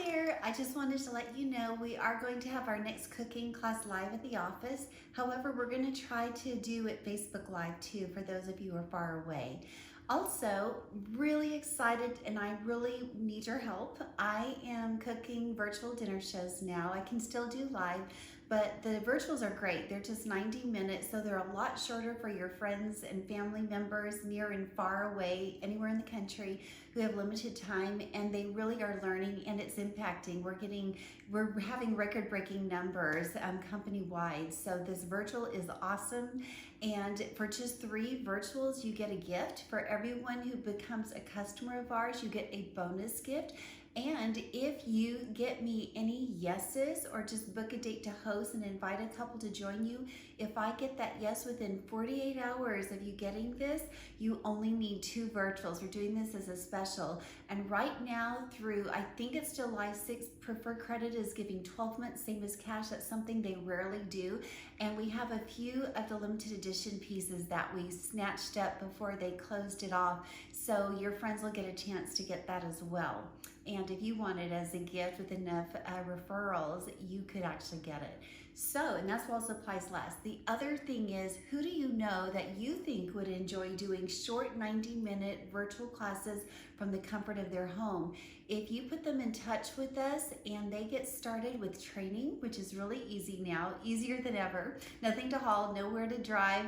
there, I just wanted to let you know we are going to have our next cooking class live at the office. However, we're going to try to do it Facebook Live too for those of you who are far away. Also, really excited and I really need your help. I am cooking virtual dinner shows now. I can still do live, but the virtuals are great. They're just 90 minutes, so they're a lot shorter for your friends and family members near and far away, anywhere in the country who have limited time, and they really are learning and it's impacting. We're having record-breaking numbers company-wide, so this virtual is awesome. And for just 3 virtuals, you get a gift. For everyone who becomes a customer of ours, you get a bonus gift. And if you get me any yeses or just book a date to host and invite a couple to join you, if I get that yes within 48 hours of you getting this, you only need 2 virtuals. We're doing this as a special. And right now through, I think it's July 6th, Preferred Credit is giving 12 months, same as cash. That's something they rarely do. And we have a few of the limited edition pieces that we snatched up before they closed it off. So your friends will get a chance to get that as well. And if you want it as a gift with enough referrals, you could actually get it. So, and that's while supplies last. The other thing is, who do you know that you think would enjoy doing short 90-minute virtual classes from the comfort of their home? If you put them in touch with us and they get started with training, which is really easy now, easier than ever, nothing to haul, nowhere to drive,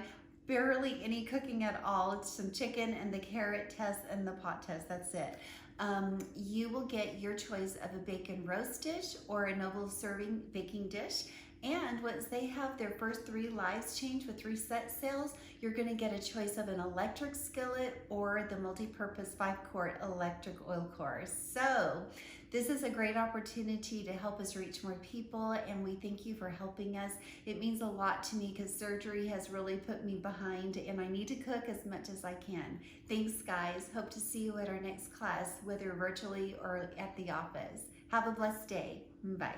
barely any cooking at all. It's some chicken and the carrot test and the pot test, that's it. You will get your choice of a bacon roast dish or a noble serving baking dish. And once they have their first 3 lives changed with 3 set sales, you're gonna get a choice of an electric skillet or the multi-purpose 5-quart electric oil core. So this is a great opportunity to help us reach more people, and we thank you for helping us. It means a lot to me because surgery has really put me behind and I need to cook as much as I can. Thanks guys, hope to see you at our next class, whether virtually or at the office. Have a blessed day, bye.